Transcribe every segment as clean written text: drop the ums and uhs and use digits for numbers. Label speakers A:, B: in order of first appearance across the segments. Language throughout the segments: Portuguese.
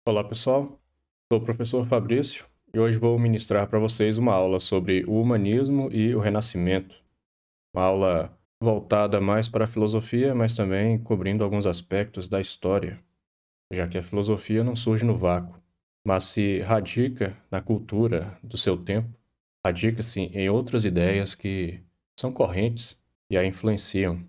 A: Olá, pessoal. Sou o professor Fabrício e hoje vou ministrar para vocês uma aula sobre o humanismo e o Renascimento. Uma aula voltada mais para a filosofia, mas também cobrindo alguns aspectos da história, já que a filosofia não surge no vácuo, mas se radica na cultura do seu tempo, radica-se em outras ideias que são correntes e a influenciam.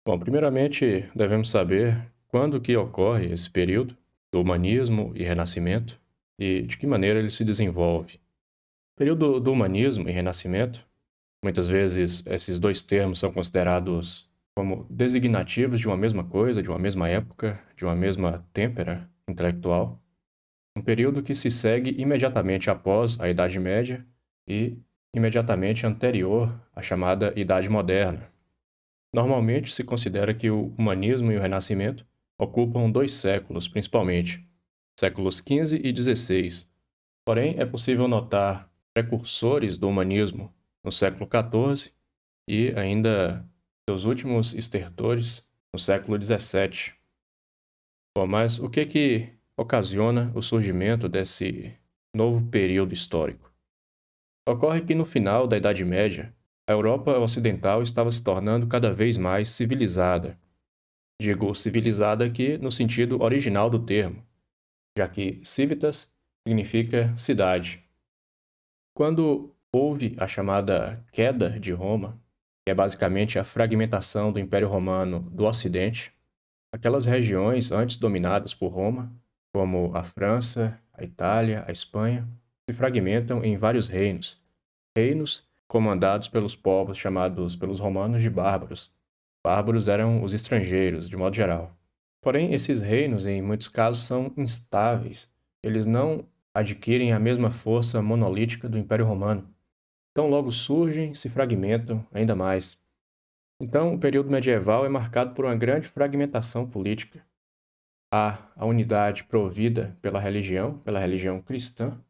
A: Bom, primeiramente devemos saber quando que ocorre esse período do humanismo e renascimento e de que maneira ele se desenvolve. O período do humanismo e renascimento, muitas vezes esses dois termos são considerados como designativos de uma mesma coisa, de uma mesma época, de uma mesma têmpera intelectual. Um período que se segue imediatamente após a Idade Média e imediatamente anterior à chamada Idade Moderna. Normalmente se considera que o humanismo e o renascimento ocupam 2 séculos, principalmente, séculos XV e XVI. Porém, é possível notar precursores do humanismo no século XIV e ainda seus últimos estertores no século XVII. Bom, mas o que ocasiona o surgimento desse novo período histórico? Ocorre que no final da Idade Média, a Europa ocidental estava se tornando cada vez mais civilizada. Digo civilizada aqui no sentido original do termo, já que civitas significa cidade. Quando houve a chamada queda de Roma, que é basicamente a fragmentação do Império Romano do Ocidente, aquelas regiões antes dominadas por Roma, como a França, a Itália, a Espanha, se fragmentam em vários reinos, reinos comandados pelos povos chamados pelos romanos de bárbaros. Bárbaros eram os estrangeiros, de modo geral. Porém, esses reinos, em muitos casos, são instáveis. Eles não adquirem a mesma força monolítica do Império Romano. Então, logo surgem, se fragmentam ainda mais. Então, o período medieval é marcado por uma grande fragmentação política. Há a unidade provida pela religião cristã.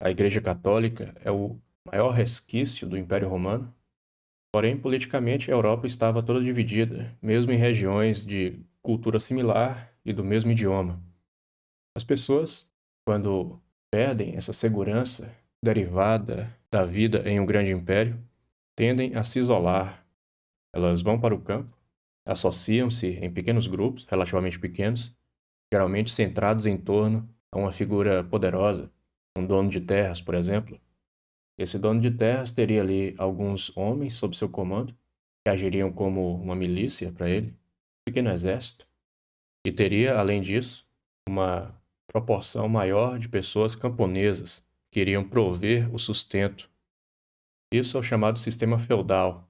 A: A Igreja Católica é o maior resquício do Império Romano. Porém, politicamente, a Europa estava toda dividida, mesmo em regiões de cultura similar e do mesmo idioma. As pessoas, quando perdem essa segurança derivada da vida em um grande império, tendem a se isolar. Elas vão para o campo, associam-se em pequenos grupos, relativamente pequenos, geralmente centrados em torno a uma figura poderosa, um dono de terras, por exemplo. Esse dono de terras teria ali alguns homens sob seu comando, que agiriam como uma milícia para ele, um pequeno exército, e teria, além disso, uma proporção maior de pessoas camponesas que iriam prover o sustento. Isso é o chamado sistema feudal.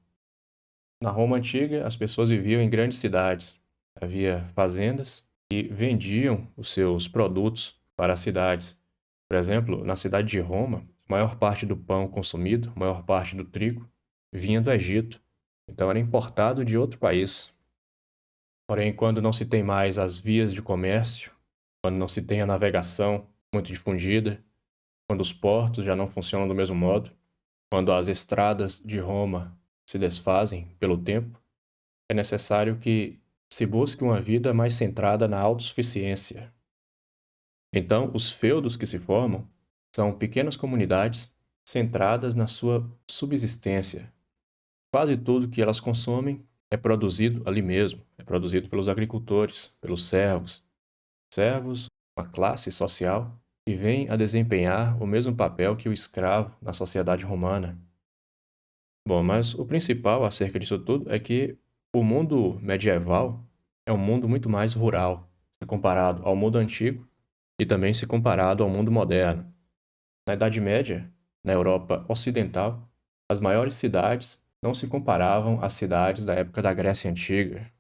A: Na Roma antiga, as pessoas viviam em grandes cidades. Havia fazendas e vendiam os seus produtos para as cidades. Por exemplo, na cidade de Roma, a maior parte do pão consumido, a maior parte do trigo, vinha do Egito. Então era importado de outro país. Porém, quando não se tem mais as vias de comércio, quando não se tem a navegação muito difundida, quando os portos já não funcionam do mesmo modo, quando as estradas de Roma se desfazem pelo tempo, é necessário que se busque uma vida mais centrada na autossuficiência. Então, os feudos que se formam são pequenas comunidades centradas na sua subsistência. Quase tudo que elas consomem é produzido ali mesmo, é produzido pelos agricultores, pelos servos. Servos, uma classe social que vem a desempenhar o mesmo papel que o escravo na sociedade romana. Bom, mas o principal acerca disso tudo é que o mundo medieval é um mundo muito mais rural, se comparado ao mundo antigo e também se comparado ao mundo moderno. Na Idade Média, na Europa Ocidental, as maiores cidades não se comparavam às cidades da época da Grécia Antiga.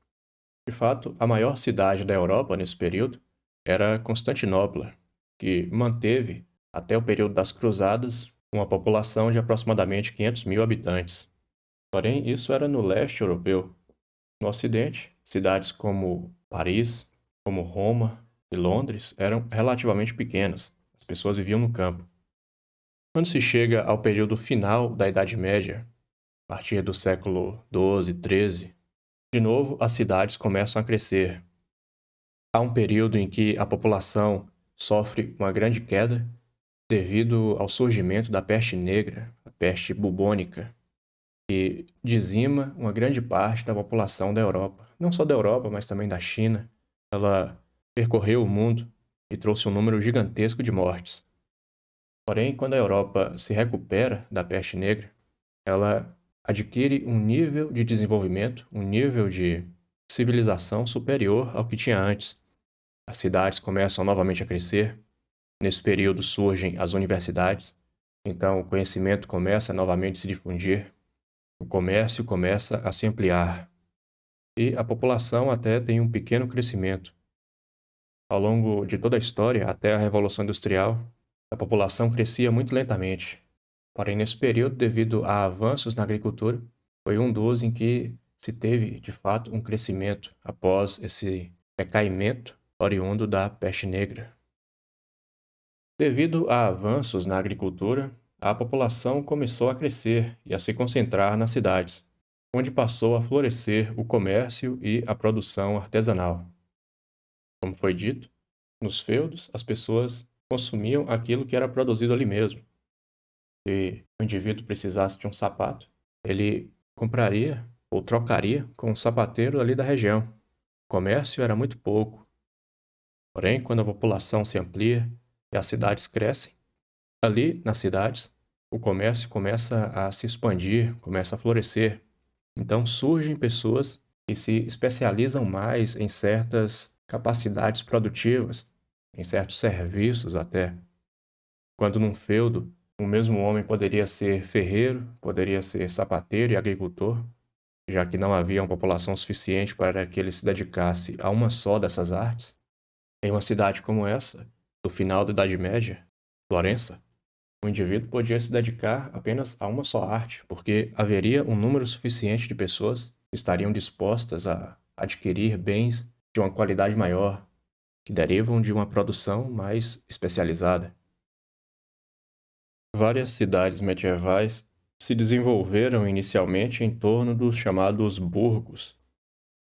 A: De fato, a maior cidade da Europa nesse período era Constantinopla, que manteve, até o período das Cruzadas, uma população de aproximadamente 500 mil habitantes. Porém, isso era no leste europeu. No ocidente, cidades como Paris, como Roma e Londres eram relativamente pequenas. As pessoas viviam no campo. Quando se chega ao período final da Idade Média, a partir do século XII, XIII, de novo as cidades começam a crescer. Há um período em que a população sofre uma grande queda devido ao surgimento da peste negra, a peste bubônica, que dizima uma grande parte da população da Europa. Não só da Europa, mas também da China. Ela percorreu o mundo e trouxe um número gigantesco de mortes. Porém, quando a Europa se recupera da peste negra, ela adquire um nível de desenvolvimento, um nível de civilização superior ao que tinha antes. As cidades começam novamente a crescer. Nesse período surgem as universidades. Então, o conhecimento começa novamente a se difundir. O comércio começa a se ampliar. E a população até tem um pequeno crescimento. Ao longo de toda a história, até a Revolução Industrial, a população crescia muito lentamente. Porém, nesse período, devido a avanços na agricultura, foi um dos em que se teve, de fato, um crescimento após esse recaimento oriundo da peste negra. Devido a avanços na agricultura, a população começou a crescer e a se concentrar nas cidades, onde passou a florescer o comércio e a produção artesanal. Como foi dito, nos feudos as pessoas consumiam aquilo que era produzido ali mesmo. Se o indivíduo precisasse de um sapato, ele compraria ou trocaria com um sapateiro ali da região. O comércio era muito pouco. Porém, quando a população se amplia e as cidades crescem, ali nas cidades, o comércio começa a se expandir, começa a florescer. Então surgem pessoas que se especializam mais em certas capacidades produtivas, em certos serviços até. Quando num feudo, o mesmo homem poderia ser ferreiro, poderia ser sapateiro e agricultor, já que não havia uma população suficiente para que ele se dedicasse a uma só dessas artes. Em uma cidade como essa, do final da Idade Média, Florença, o indivíduo podia se dedicar apenas a uma só arte, porque haveria um número suficiente de pessoas que estariam dispostas a adquirir bens de uma qualidade maior, que derivam de uma produção mais especializada. Várias cidades medievais se desenvolveram inicialmente em torno dos chamados burgos.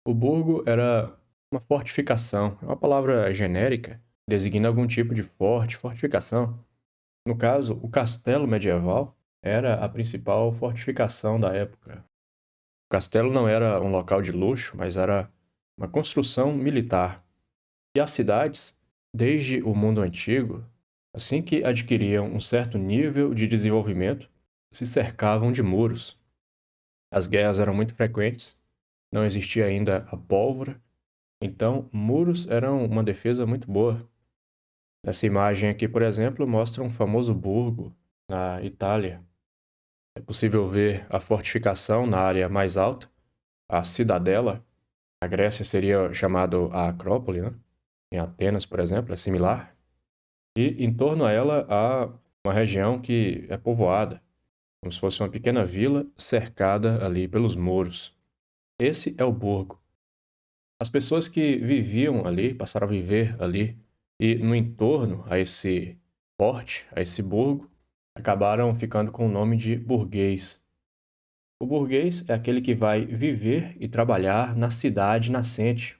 A: O burgo era uma fortificação, é uma palavra genérica, designa algum tipo de fortificação. No caso, o castelo medieval era a principal fortificação da época. O castelo não era um local de luxo, mas era uma construção militar. E as cidades, desde o mundo antigo, assim que adquiriam um certo nível de desenvolvimento, se cercavam de muros. As guerras eram muito frequentes, não existia ainda a pólvora, então muros eram uma defesa muito boa. Essa imagem aqui, por exemplo, mostra um famoso burgo na Itália. É possível ver a fortificação na área mais alta, a cidadela. Na Grécia seria chamado a Acrópole, né? Em Atenas, por exemplo, é similar. E em torno a ela há uma região que é povoada, como se fosse uma pequena vila cercada ali pelos muros. Esse é o burgo. As pessoas que viviam ali, passaram a viver ali, e no entorno a esse forte, a esse burgo, acabaram ficando com o nome de burguês. O burguês é aquele que vai viver e trabalhar na cidade nascente.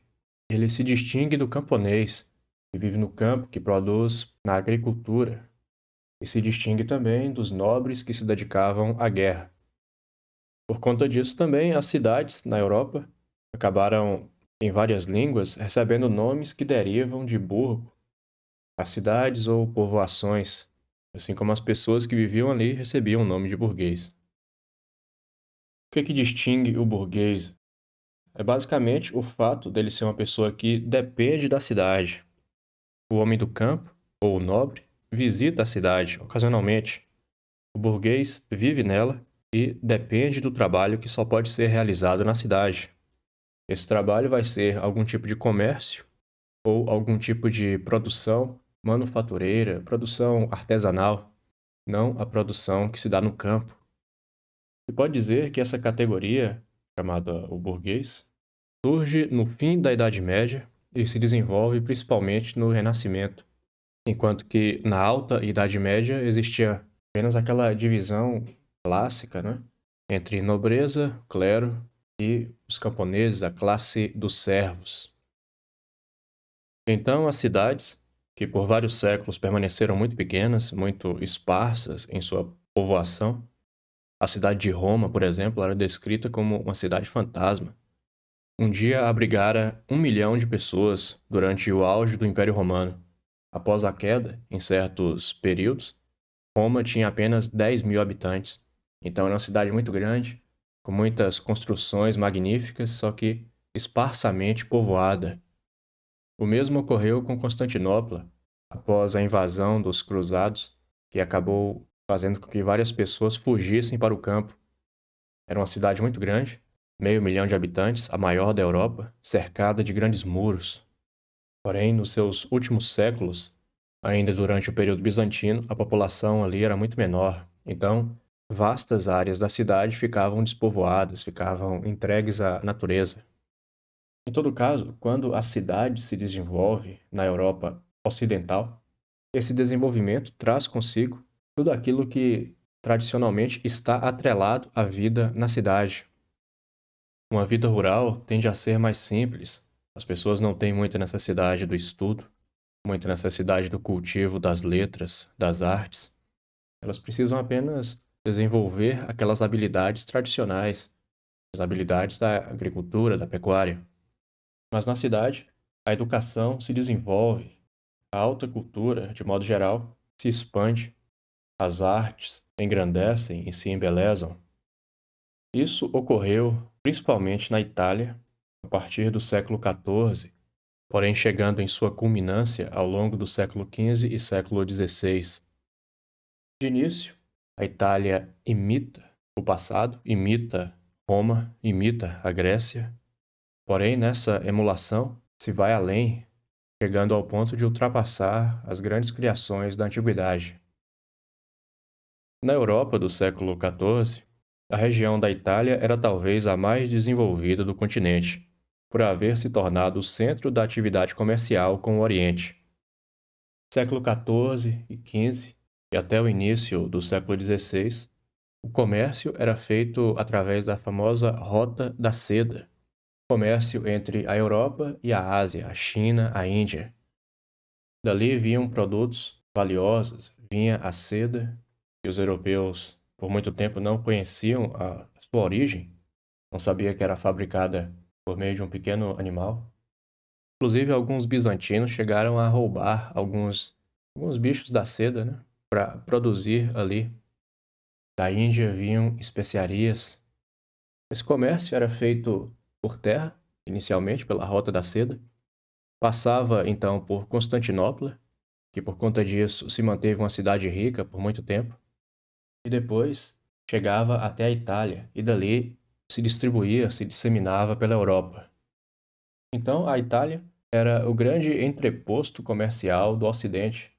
A: Ele se distingue do camponês, que vive no campo, que produz na agricultura, e se distingue também dos nobres que se dedicavam à guerra. Por conta disso também, as cidades na Europa acabaram, em várias línguas, recebendo nomes que derivam de burgo, as cidades ou povoações, assim como as pessoas que viviam ali recebiam o nome de burguês. O que distingue o burguês? É basicamente o fato dele ser uma pessoa que depende da cidade. O homem do campo, ou o nobre, visita a cidade ocasionalmente. O burguês vive nela e depende do trabalho que só pode ser realizado na cidade. Esse trabalho vai ser algum tipo de comércio ou algum tipo de produção manufatureira, produção artesanal, não a produção que se dá no campo. Se pode dizer que essa categoria, chamada o burguês, surge no fim da Idade Média e se desenvolve principalmente no Renascimento, enquanto que na Alta Idade Média existia apenas aquela divisão clássica, né, entre nobreza, clero e os camponeses, a classe dos servos. Então, as cidades, que por vários séculos permaneceram muito pequenas, muito esparsas em sua povoação, a cidade de Roma, por exemplo, era descrita como uma cidade fantasma. Um dia abrigara 1 milhão de pessoas durante o auge do Império Romano. Após a queda, em certos períodos, Roma tinha apenas 10 mil habitantes. Então era uma cidade muito grande, com muitas construções magníficas, só que esparsamente povoada. O mesmo ocorreu com Constantinopla, após a invasão dos cruzados, que acabou fazendo com que várias pessoas fugissem para o campo. Era uma cidade muito grande, 500 mil de habitantes, a maior da Europa, cercada de grandes muros. Porém, nos seus últimos séculos, ainda durante o período bizantino, a população ali era muito menor. Então, vastas áreas da cidade ficavam despovoadas, ficavam entregues à natureza. Em todo caso, quando a cidade se desenvolve na Europa Ocidental, esse desenvolvimento traz consigo tudo aquilo que tradicionalmente está atrelado à vida na cidade. Uma vida rural tende a ser mais simples. As pessoas não têm muita necessidade do estudo, muita necessidade do cultivo das letras, das artes. Elas precisam apenas desenvolver aquelas habilidades tradicionais, as habilidades da agricultura, da pecuária. Mas na cidade, a educação se desenvolve, a alta cultura, de modo geral, se expande, as artes engrandecem e se embelezam. Isso ocorreu principalmente na Itália, a partir do século XIV, porém chegando em sua culminância ao longo do século XV e século XVI. De início, a Itália imita o passado, imita Roma, imita a Grécia, porém nessa emulação se vai além, chegando ao ponto de ultrapassar as grandes criações da antiguidade. Na Europa do século XIV, a região da Itália era talvez a mais desenvolvida do continente, por haver se tornado o centro da atividade comercial com o Oriente. Século XIV e XV e até o início do século XVI, o comércio era feito através da famosa Rota da Seda, comércio entre a Europa e a Ásia, a China, a Índia. Dali vinham produtos valiosos, vinha a seda, que os europeus por muito tempo não conheciam a sua origem, não sabia que era fabricada por meio de um pequeno animal. Inclusive, alguns bizantinos chegaram a roubar alguns bichos da seda, né, para produzir ali. Da Índia vinham especiarias. Esse comércio era feito por terra, inicialmente pela Rota da Seda, passava então por Constantinopla, que por conta disso se manteve uma cidade rica por muito tempo, e depois chegava até a Itália, e dali se distribuía, se disseminava pela Europa. Então, a Itália era o grande entreposto comercial do Ocidente.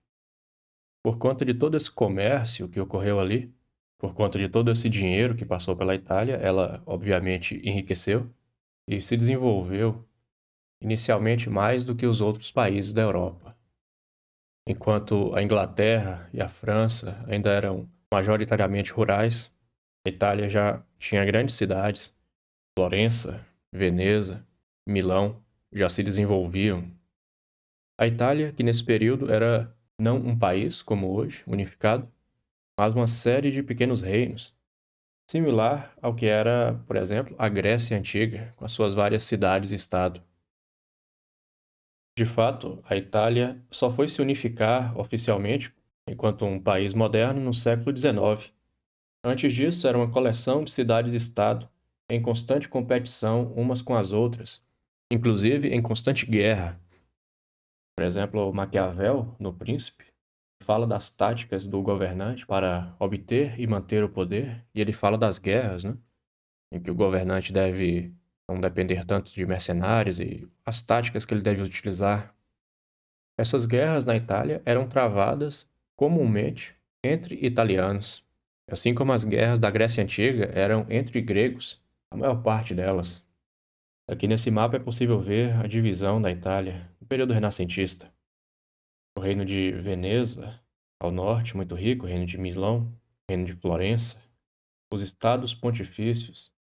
A: Por conta de todo esse comércio que ocorreu ali, por conta de todo esse dinheiro que passou pela Itália, ela obviamente enriqueceu e se desenvolveu inicialmente mais do que os outros países da Europa. Enquanto a Inglaterra e a França ainda eram majoritariamente rurais, a Itália já tinha grandes cidades, Florença, Veneza, Milão, já se desenvolviam. A Itália, que nesse período era não um país como hoje, unificado, mas uma série de pequenos reinos, similar ao que era, por exemplo, a Grécia Antiga, com as suas várias cidades e estado. De fato, a Itália só foi se unificar oficialmente enquanto um país moderno no século XIX. Antes disso, era uma coleção de cidades-estado em constante competição umas com as outras, inclusive em constante guerra. Por exemplo, Maquiavel, no Príncipe, fala das táticas do governante para obter e manter o poder, e ele fala das guerras, né? Em que o governante deve não depender tanto de mercenários e as táticas que ele deve utilizar. Essas guerras na Itália eram travadas comumente entre italianos, assim como as guerras da Grécia Antiga eram entre gregos, a maior parte delas. Aqui nesse mapa é possível ver a divisão da Itália no período renascentista. O reino de Veneza, ao norte, muito rico, o reino de Milão, o reino de Florença, os estados pontifícios,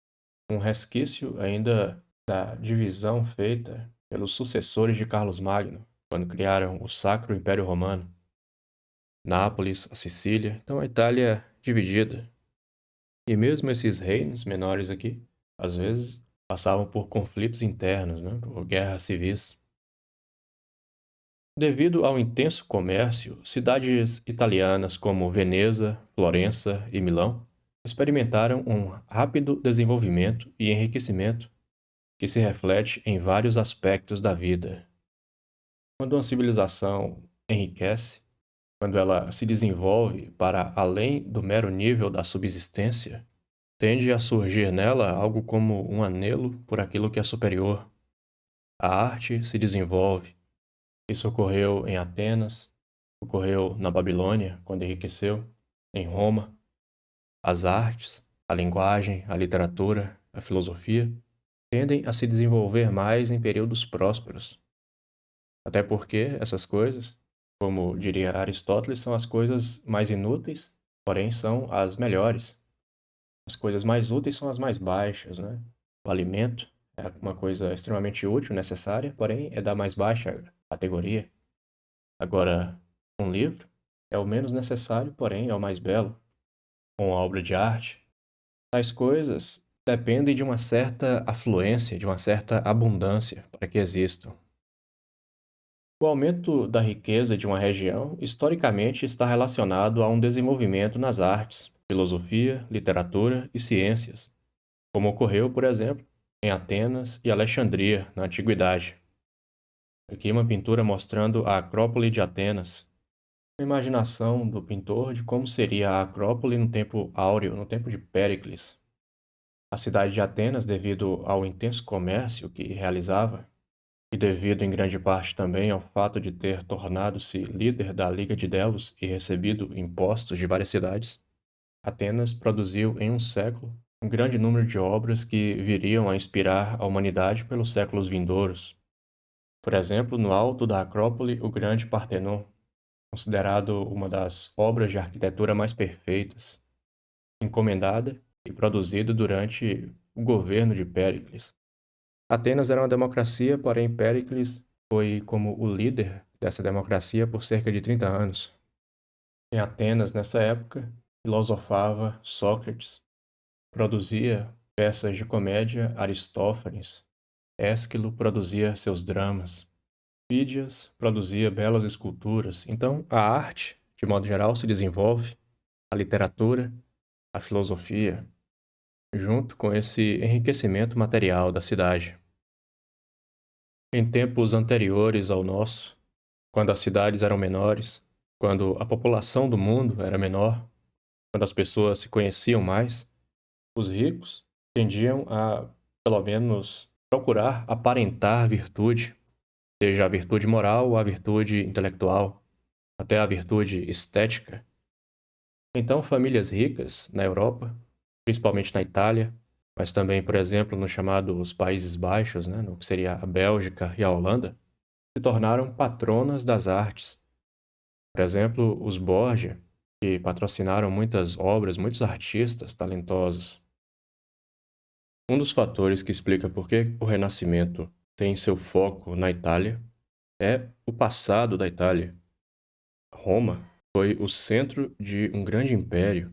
A: um resquício ainda da divisão feita pelos sucessores de Carlos Magno, quando criaram o Sacro Império Romano. Nápoles, a Sicília. Então a Itália é dividida. E mesmo esses reinos menores aqui, às vezes, passavam por conflitos internos, né? Por guerras civis. Devido ao intenso comércio, cidades italianas como Veneza, Florença e Milão experimentaram um rápido desenvolvimento e enriquecimento que se reflete em vários aspectos da vida. Quando uma civilização enriquece, quando ela se desenvolve para além do mero nível da subsistência, tende a surgir nela algo como um anelo por aquilo que é superior. A arte se desenvolve. Isso ocorreu em Atenas, ocorreu na Babilônia, quando enriqueceu, em Roma. As artes, a linguagem, a literatura, a filosofia tendem a se desenvolver mais em períodos prósperos. Até porque essas coisas, como diria Aristóteles, são as coisas mais inúteis, porém são as melhores. As coisas mais úteis são as mais baixas, né? O alimento é uma coisa extremamente útil, necessária, porém é da mais baixa categoria. Agora, um livro é o menos necessário, porém é o mais belo. Uma obra de arte. Tais coisas dependem de uma certa afluência, de uma certa abundância para que existam. O aumento da riqueza de uma região historicamente está relacionado a um desenvolvimento nas artes, filosofia, literatura e ciências, como ocorreu, por exemplo, em Atenas e Alexandria, na Antiguidade. Aqui uma pintura mostrando a Acrópole de Atenas. A imaginação do pintor de como seria a Acrópole no tempo áureo, no tempo de Péricles. A cidade de Atenas, devido ao intenso comércio que realizava, e devido em grande parte também ao fato de ter tornado-se líder da Liga de Delos e recebido impostos de várias cidades, Atenas produziu em um século um grande número de obras que viriam a inspirar a humanidade pelos séculos vindouros. Por exemplo, no alto da Acrópole, o Grande Partenon, considerado uma das obras de arquitetura mais perfeitas, encomendada e produzida durante o governo de Péricles. Atenas era uma democracia, porém Péricles foi como o líder dessa democracia por cerca de 30 anos. Em Atenas, nessa época, filosofava Sócrates, produzia peças de comédia Aristófanes, Ésquilo produzia seus dramas, Fídias produzia belas esculturas. Então, a arte, de modo geral, se desenvolve, a literatura, a filosofia, junto com esse enriquecimento material da cidade. Em tempos anteriores ao nosso, quando as cidades eram menores, quando a população do mundo era menor, quando as pessoas se conheciam mais, os ricos tendiam a, pelo menos, procurar aparentar virtude, seja a virtude moral ou a virtude intelectual, até a virtude estética. Então, famílias ricas na Europa, principalmente na Itália, mas também, por exemplo, nos chamados Países Baixos, né, no que seria a Bélgica e a Holanda, se tornaram patronas das artes. Por exemplo, os Borgia, que patrocinaram muitas obras, muitos artistas talentosos. Um dos fatores que explica por que o Renascimento tem seu foco na Itália é o passado da Itália. Roma foi o centro de um grande império,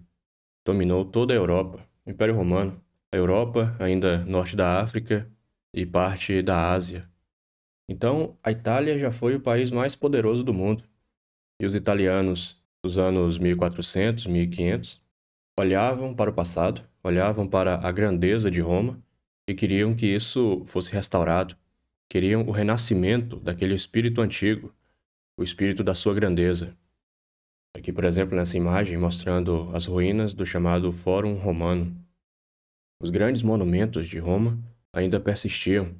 A: dominou toda a Europa, o Império Romano, a Europa, ainda norte da África e parte da Ásia. Então, a Itália já foi o país mais poderoso do mundo. E os italianos dos anos 1400, 1500 olhavam para o passado, olhavam para a grandeza de Roma e queriam que isso fosse restaurado. Queriam o renascimento daquele espírito antigo, o espírito da sua grandeza. Aqui, por exemplo, nessa imagem mostrando as ruínas do chamado Fórum Romano. Os grandes monumentos de Roma ainda persistiam.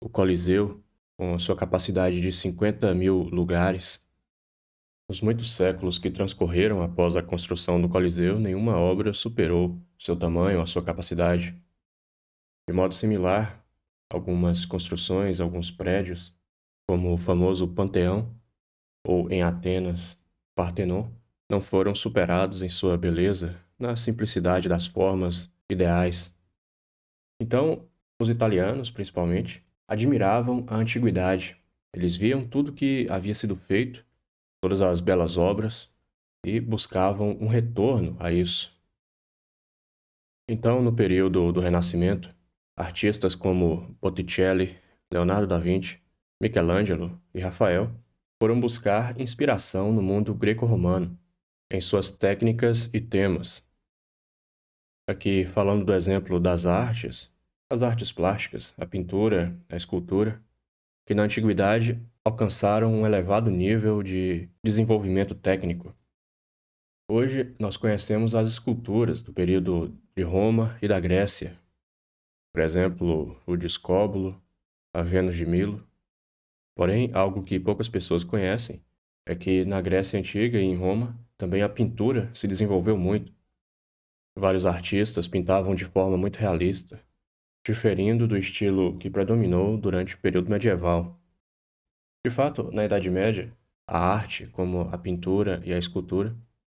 A: O Coliseu, com a sua capacidade de 50.000 lugares. Nos muitos séculos que transcorreram após a construção do Coliseu, nenhuma obra superou seu tamanho ou a sua capacidade. De modo similar, algumas construções, alguns prédios, como o famoso Panteão, ou em Atenas, Partenon, não foram superados em sua beleza, na simplicidade das formas ideais. Então, os italianos, principalmente, admiravam a antiguidade, Eles viam tudo que havia sido feito, todas as belas obras, e buscavam um retorno a isso. Então, no período do Renascimento, artistas como Botticelli, Leonardo da Vinci, Michelangelo e Rafael foram buscar inspiração no mundo greco-romano, em suas técnicas e temas. Aqui, falando do exemplo das artes, as artes plásticas, a pintura, a escultura, que na antiguidade alcançaram um elevado nível de desenvolvimento técnico. Hoje, nós conhecemos as esculturas do período de Roma e da Grécia, por exemplo, o Discóbulo, a Vênus de Milo. Porém, algo que poucas pessoas conhecem é que na Grécia Antiga e em Roma também a pintura se desenvolveu muito. Vários artistas pintavam de forma muito realista, diferindo do estilo que predominou durante o período medieval. De fato, na Idade Média, a arte, como a pintura e a escultura,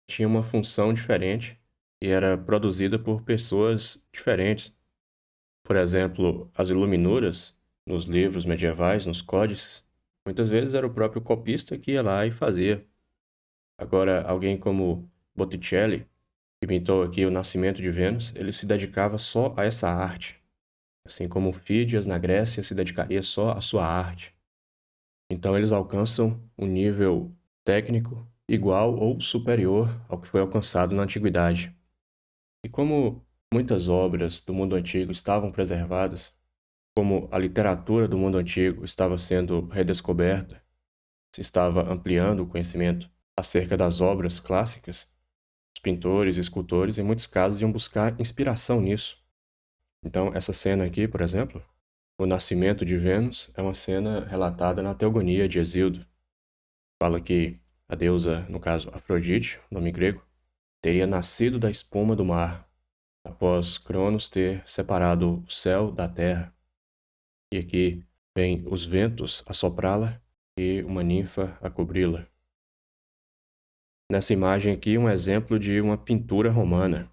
A: tinha uma função diferente e era produzida por pessoas diferentes. Por exemplo, as iluminuras, nos livros medievais, nos códices, muitas vezes era o próprio copista que ia lá e fazia. Agora, alguém como Botticelli, que pintou aqui o Nascimento de Vênus, ele se dedicava só a essa arte, assim como Fídias na Grécia se dedicaria só à sua arte. Então eles alcançam um nível técnico igual ou superior ao que foi alcançado na antiguidade. E como muitas obras do mundo antigo estavam preservadas, como a literatura do mundo antigo estava sendo redescoberta, se estava ampliando o conhecimento acerca das obras clássicas, os pintores e escultores, em muitos casos, iam buscar inspiração nisso. Então, essa cena aqui, por exemplo, o nascimento de Vênus, é uma cena relatada na Teogonia de Hesíodo. Fala que a deusa, no caso Afrodite, nome grego, teria nascido da espuma do mar, após Cronos ter separado o céu da terra. E aqui vem os ventos a soprá-la e uma ninfa a cobri-la. Nessa imagem aqui, um exemplo de uma pintura romana.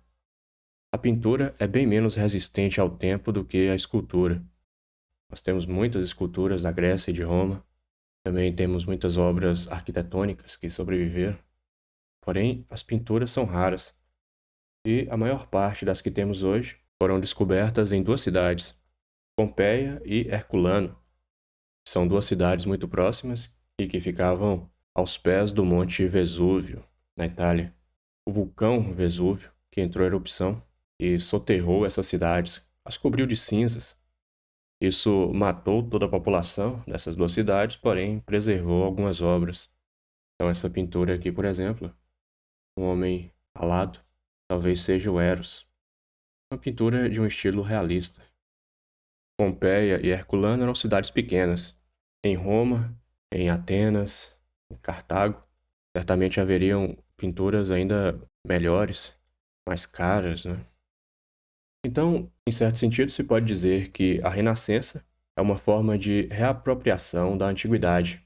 A: A pintura é bem menos resistente ao tempo do que a escultura. Nós temos muitas esculturas da Grécia e de Roma. Também temos muitas obras arquitetônicas que sobreviveram. Porém, as pinturas são raras. E a maior parte das que temos hoje foram descobertas em duas cidades, Pompeia e Herculano. São duas cidades muito próximas e que ficavam aos pés do Monte Vesúvio, na Itália. O vulcão Vesúvio, que entrou em erupção e soterrou essas cidades, as cobriu de cinzas. Isso matou toda a população dessas duas cidades, porém preservou algumas obras. Então essa pintura aqui, por exemplo, um homem alado, talvez seja o Eros. Uma pintura de um estilo realista. Pompeia e Herculano eram cidades pequenas. Em Roma, em Atenas, em Cartago, certamente haveriam pinturas ainda melhores, mais caras, né? Então, em certo sentido, se pode dizer que a Renascença é uma forma de reapropriação da antiguidade,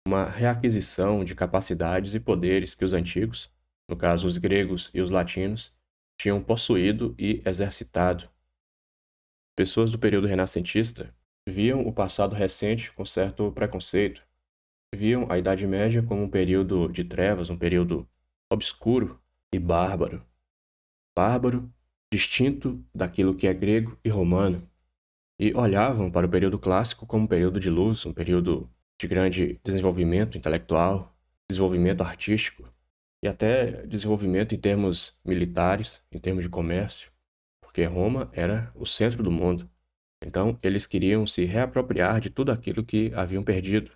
A: uma reaquisição de capacidades e poderes que os antigos, no caso os gregos e os latinos, tinham possuído e exercitado. Pessoas do período renascentista viam o passado recente com certo preconceito, viam a Idade Média como um período de trevas, um período obscuro e bárbaro. Bárbaro, distinto daquilo que é grego e romano, e olhavam para o período clássico como um período de luz, um período de grande desenvolvimento intelectual, desenvolvimento artístico e até desenvolvimento em termos militares, em termos de comércio, porque Roma era o centro do mundo. Então, eles queriam se reapropriar de tudo aquilo que haviam perdido.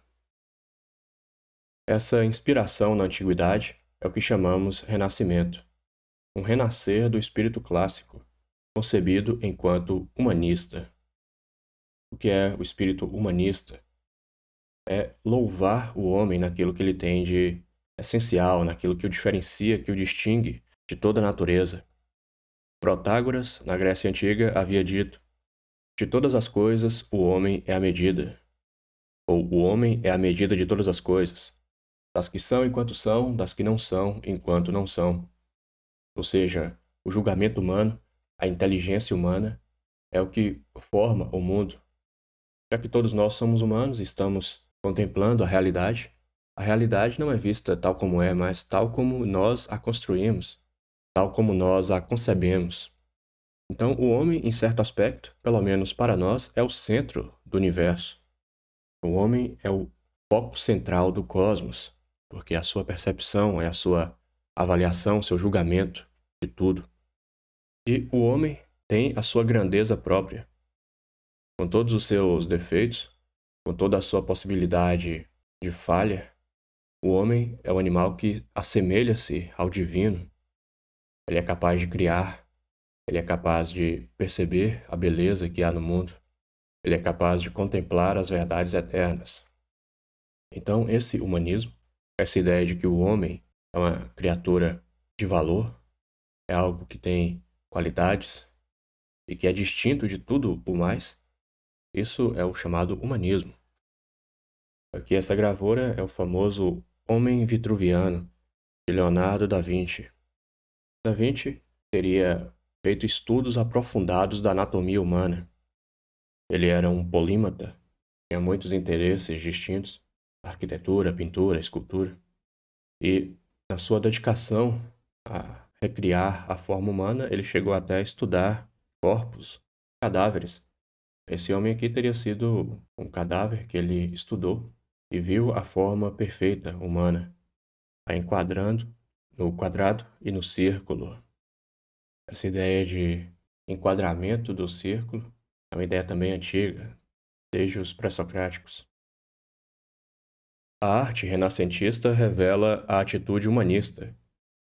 A: Essa inspiração na antiguidade é o que chamamos Renascimento, um renascer do espírito clássico, concebido enquanto humanista. O que é o espírito humanista? É louvar o homem naquilo que ele tem de essencial, naquilo que o diferencia, que o distingue de toda a natureza. Protágoras, na Grécia Antiga, havia dito: de todas as coisas, o homem é a medida. Ou o homem é a medida de todas as coisas, das que são, das que não são, enquanto não são. Ou seja, o julgamento humano, a inteligência humana, é o que forma o mundo. Já que todos nós somos humanos, estamos contemplando a realidade não é vista tal como é, mas tal como nós a construímos, tal como nós a concebemos. Então, o homem, em certo aspecto, pelo menos para nós, é o centro do universo. O homem é o foco central do cosmos, porque a sua percepção é a sua avaliação, seu julgamento de tudo. E o homem tem a sua grandeza própria, com todos os seus defeitos, com toda a sua possibilidade de falha. O homem é o animal que assemelha-se ao divino. Ele é capaz de criar, ele é capaz de perceber a beleza que há no mundo, ele é capaz de contemplar as verdades eternas. Então, esse humanismo, essa ideia de que o homem é uma criatura de valor, é algo que tem qualidades e que é distinto de tudo o mais, isso é o chamado humanismo. Aqui essa gravura é o famoso Homem Vitruviano, de Leonardo da Vinci. Da Vinci teria feito estudos aprofundados da anatomia humana. Ele era um polímata, tinha muitos interesses distintos, arquitetura, pintura, escultura, e na sua dedicação a recriar a forma humana, ele chegou até a estudar corpos, cadáveres. Esse homem aqui teria sido um cadáver que ele estudou e viu a forma perfeita humana, a enquadrando no quadrado e no círculo. Essa ideia de enquadramento do círculo é uma ideia também antiga, desde os pré-socráticos. A arte renascentista revela a atitude humanista,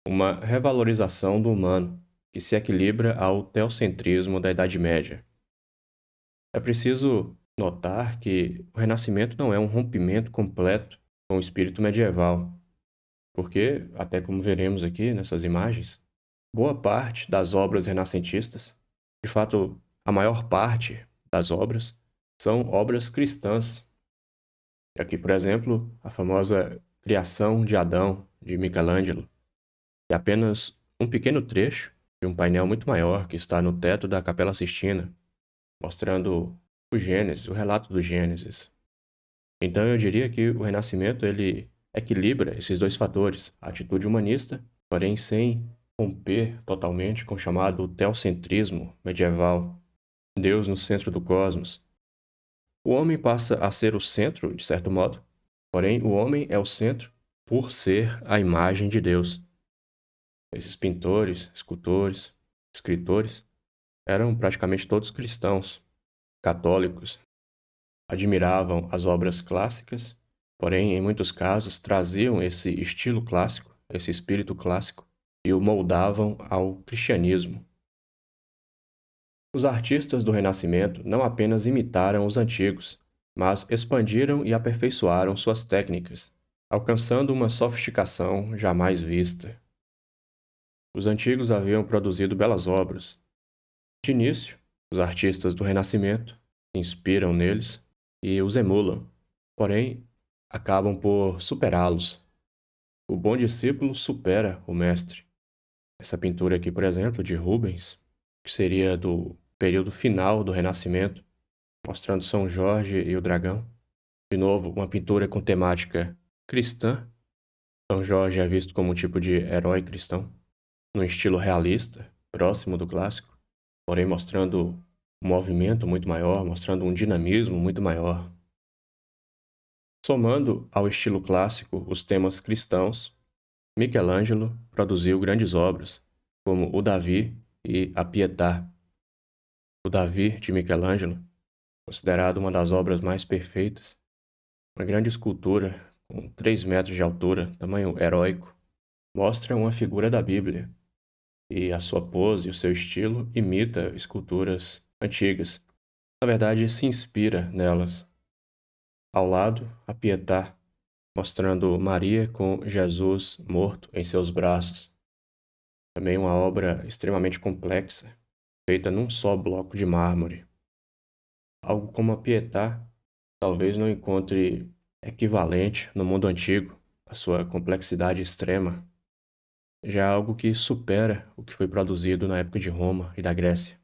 A: uma revalorização do humano que se equilibra ao teocentrismo da Idade Média. É preciso notar que o Renascimento não é um rompimento completo com o espírito medieval, porque, até como veremos aqui nessas imagens, boa parte das obras renascentistas, de fato, a maior parte das obras, são obras cristãs. Aqui, por exemplo, a famosa Criação de Adão, de Michelangelo, é apenas um pequeno trecho de um painel muito maior que está no teto da Capela Sistina, mostrando o Gênesis, o relato do Gênesis. Então eu diria que o Renascimento ele equilibra esses dois fatores, a atitude humanista, porém sem romper totalmente com o chamado teocentrismo medieval, Deus no centro do cosmos. O homem passa a ser o centro, de certo modo, porém o homem é o centro por ser a imagem de Deus. Esses pintores, escultores, escritores eram praticamente todos cristãos, católicos, admiravam as obras clássicas, porém, em muitos casos, traziam esse estilo clássico, esse espírito clássico, e o moldavam ao cristianismo. Os artistas do Renascimento não apenas imitaram os antigos, mas expandiram e aperfeiçoaram suas técnicas, alcançando uma sofisticação jamais vista. Os antigos haviam produzido belas obras. De início, os artistas do Renascimento se inspiram neles e os emulam, porém, acabam por superá-los. O bom discípulo supera o mestre. Essa pintura aqui, por exemplo, de Rubens, que seria do período final do Renascimento, mostrando São Jorge e o dragão. De novo, uma pintura com temática cristã. São Jorge é visto como um tipo de herói cristão, num estilo realista, próximo do clássico, porém mostrando um movimento muito maior, mostrando um dinamismo muito maior. Somando ao estilo clássico os temas cristãos, Michelangelo produziu grandes obras, como o Davi e a Pietà. O Davi, de Michelangelo, considerado uma das obras mais perfeitas, uma grande escultura com 3 metros de altura, tamanho heróico, mostra uma figura da Bíblia, e a sua pose e o seu estilo imita esculturas antigas. Na verdade, se inspira nelas. Ao lado, a Pietà, mostrando Maria com Jesus morto em seus braços. Também uma obra extremamente complexa, feita num só bloco de mármore. Algo como a Pietà talvez não encontre equivalente no mundo antigo, a sua complexidade extrema. Já é algo que supera o que foi produzido na época de Roma e da Grécia.